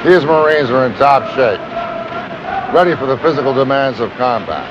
These Marines are in top shape, ready for the physical demands of combat.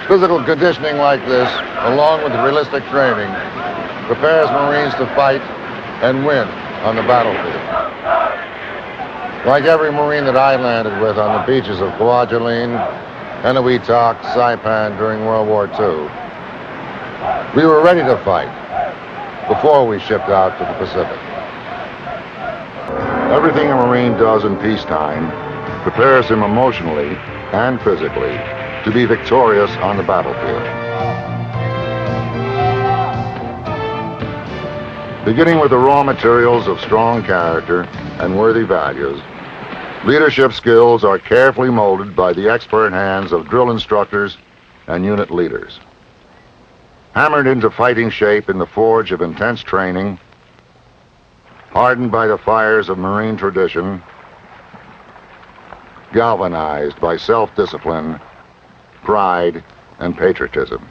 Physical conditioning like this, along with realistic training, prepares Marines to fight and win on the battlefield. Like every Marine that I landed with on the beaches of Kwajalein, Eniwetok, Saipan during World War II, we were ready to fight before we shipped out to the Pacific. Everything a Marine does in peacetime prepares him emotionally and physically to be victorious on the battlefield. Beginning with the raw materials of strong character and worthy values, leadership skills are carefully molded by the expert hands of drill instructors and unit leaders. Hammered into fighting shape in the forge of intense training, hardened by the fires of Marine tradition, galvanized by self-discipline, pride, and patriotism.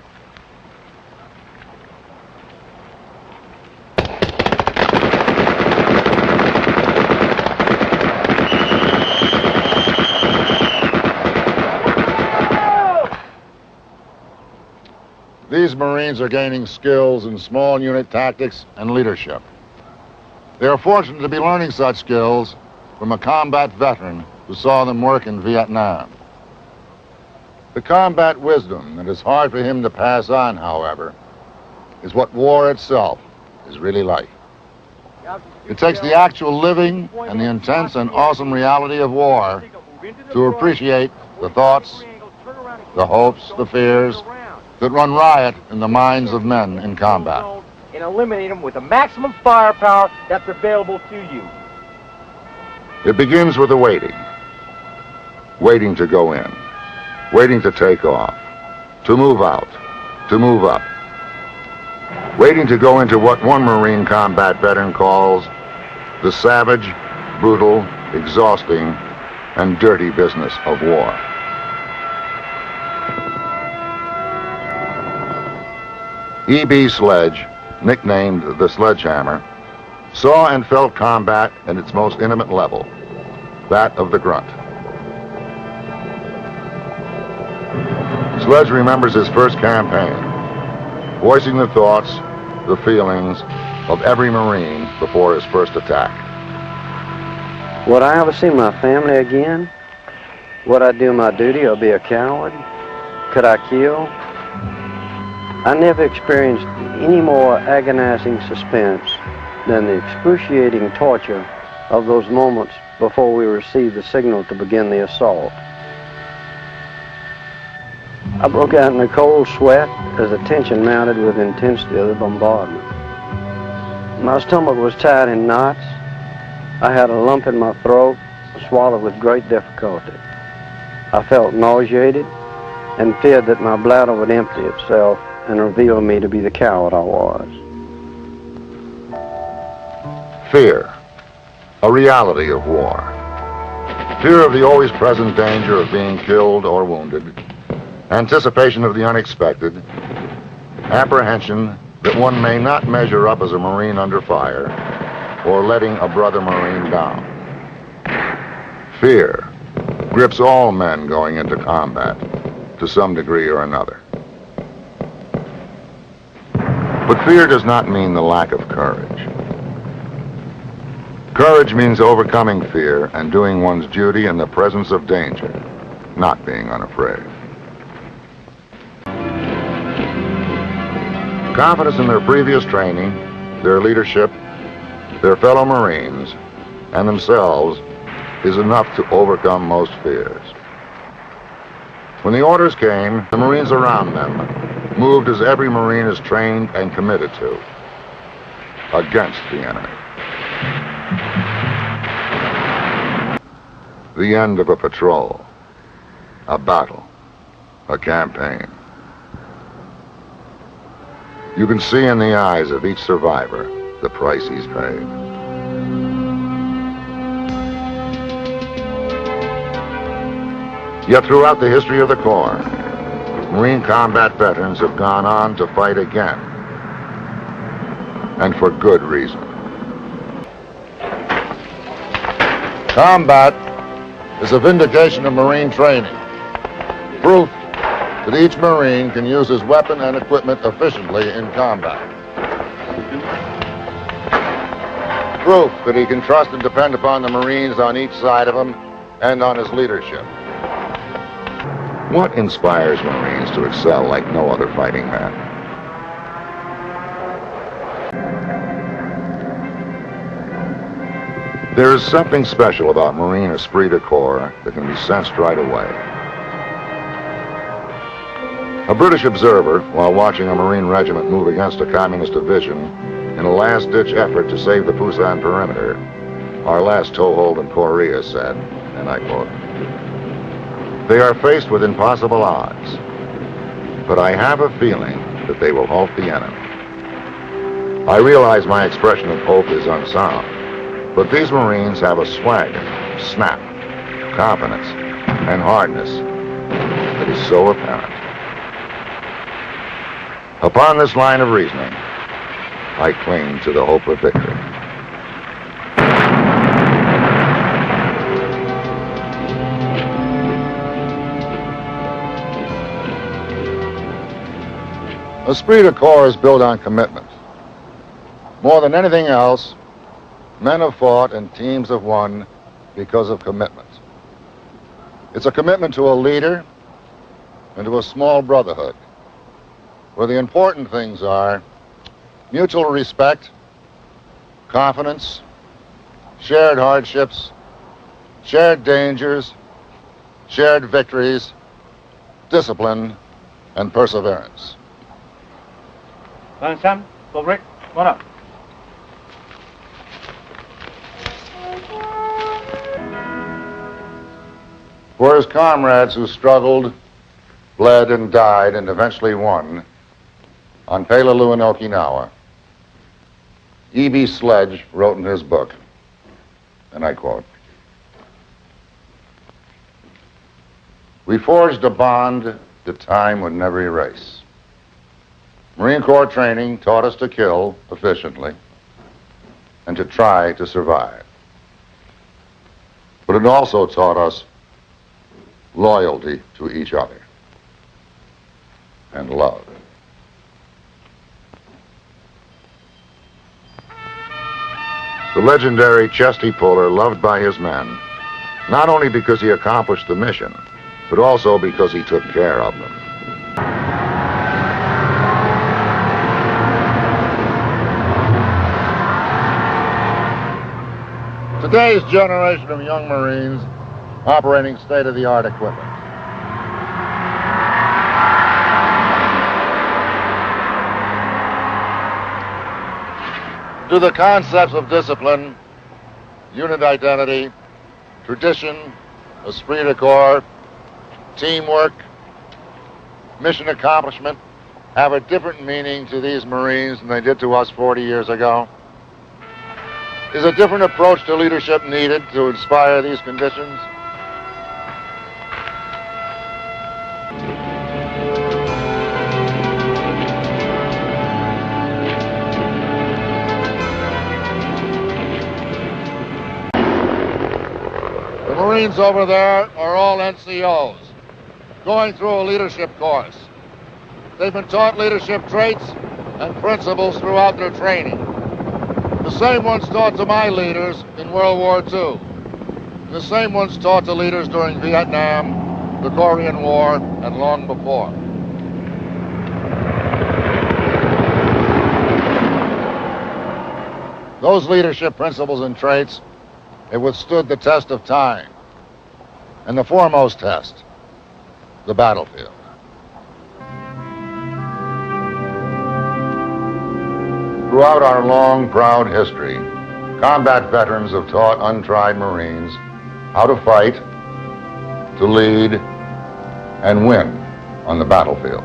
These Marines are gaining skills in small unit tactics and leadership. They are fortunate to be learning such skills from a combat veteran who saw them work in Vietnam. The combat wisdom that is hard for him to pass on, however, is what war itself is really like. It takes the actual living and the intense and awesome reality of war to appreciate the thoughts, the hopes, the fears that run riot in the minds of men in combat. And eliminate them with the maximum firepower that's available to you. It begins with the waiting. Waiting to go in. Waiting to take off. To move out. To move up. Waiting to go into what one Marine combat veteran calls the savage, brutal, exhausting, and dirty business of war. E.B. Sledge, nicknamed the Sledgehammer, saw and felt combat at its most intimate level, that of the grunt. Sledge remembers his first campaign, voicing the thoughts, the feelings of every Marine before his first attack. Would I ever see my family again? Would I do my duty or be a coward? Could I kill? I never experienced any more agonizing suspense than the excruciating torture of those moments before we received the signal to begin the assault. I broke out in a cold sweat as the tension mounted with the intensity of the bombardment. My stomach was tied in knots. I had a lump in my throat, swallowed with great difficulty. I felt nauseated and feared that my bladder would empty itself and reveal me to be the coward I was. Fear, a reality of war. Fear of the always present danger of being killed or wounded, anticipation of the unexpected, apprehension that one may not measure up as a Marine under fire, or letting a brother Marine down. Fear grips all men going into combat to some degree or another. But fear does not mean the lack of courage. Courage means overcoming fear and doing one's duty in the presence of danger, not being unafraid. Confidence in their previous training, their leadership, their fellow Marines, and themselves is enough to overcome most fears. When the orders came, the Marines around them moved as every Marine is trained and committed to, against the enemy. The end of a patrol, a battle, a campaign. You can see in the eyes of each survivor the price he's paid. Yet throughout the history of the Corps, Marine combat veterans have gone on to fight again, and for good reason. Combat is a vindication of Marine training. Proof that each Marine can use his weapon and equipment efficiently in combat. Proof that he can trust and depend upon the Marines on each side of him and on his leadership. What inspires Marines to excel like no other fighting man? There is something special about Marine esprit de corps that can be sensed right away. A British observer, while watching a Marine regiment move against a communist division in a last-ditch effort to save the Busan perimeter, our last toehold in Korea, said, and I quote, "They are faced with impossible odds, but I have a feeling that they will halt the enemy. I realize my expression of hope is unsound, but these Marines have a swagger, snap, confidence, and hardness that is so apparent." Upon this line of reasoning, I cling to the hope of victory. Esprit de corps is built on commitment. More than anything else, men have fought and teams have won because of commitment. It's a commitment to a leader and to a small brotherhood, where the important things are mutual respect, confidence, shared hardships, shared dangers, shared victories, discipline, and perseverance. Sam, go Rick, come on up. For his comrades who struggled, bled, and died, and eventually won on Peleliu in Okinawa, E.B. Sledge wrote in his book, and I quote, "We forged a bond that time would never erase. Marine Corps training taught us to kill efficiently and to try to survive. But it also taught us loyalty to each other and love." The legendary chesty puller loved by his men, not only because he accomplished the mission, but also because he took care of them. Today's generation of young Marines operating state-of-the-art equipment. Do the concepts of discipline, unit identity, tradition, esprit de corps, teamwork, mission accomplishment have a different meaning to these Marines than they did to us 40 years ago? Is a different approach to leadership needed to inspire these conditions? The Marines over there are all NCOs, going through a leadership course. They've been taught leadership traits and principles throughout their training. The same ones taught to my leaders in World War II. And the same ones taught to leaders during Vietnam, the Korean War, and long before. Those leadership principles and traits have withstood the test of time, and the foremost test, the battlefield. Throughout our long, proud history, combat veterans have taught untried Marines how to fight, to lead, and win on the battlefield.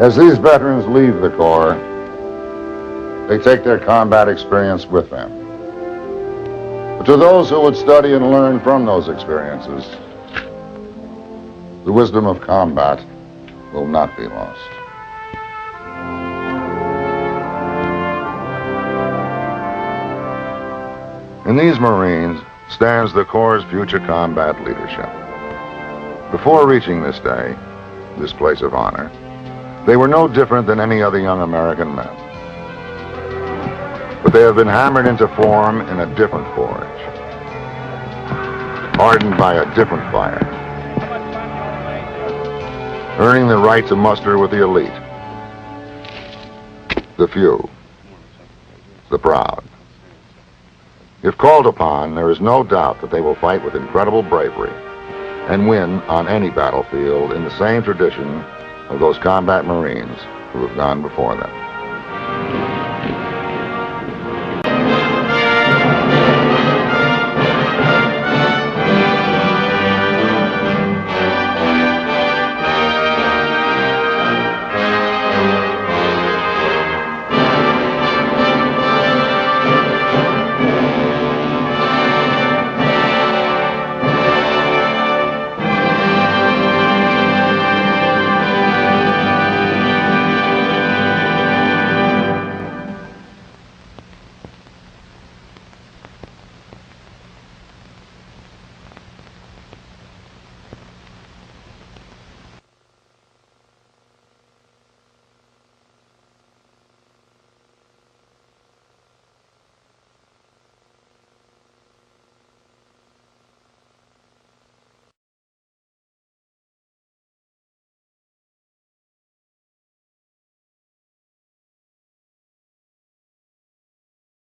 As these veterans leave the Corps, they take their combat experience with them. But to those who would study and learn from those experiences, the wisdom of combat will not be lost. In these Marines stands the Corps' future combat leadership. Before reaching this day, this place of honor, they were no different than any other young American men. But they have been hammered into form in a different forge, hardened by a different fire, earning the right to muster with the elite, the few, the proud. If called upon, there is no doubt that they will fight with incredible bravery and win on any battlefield in the same tradition of those combat Marines who have gone before them.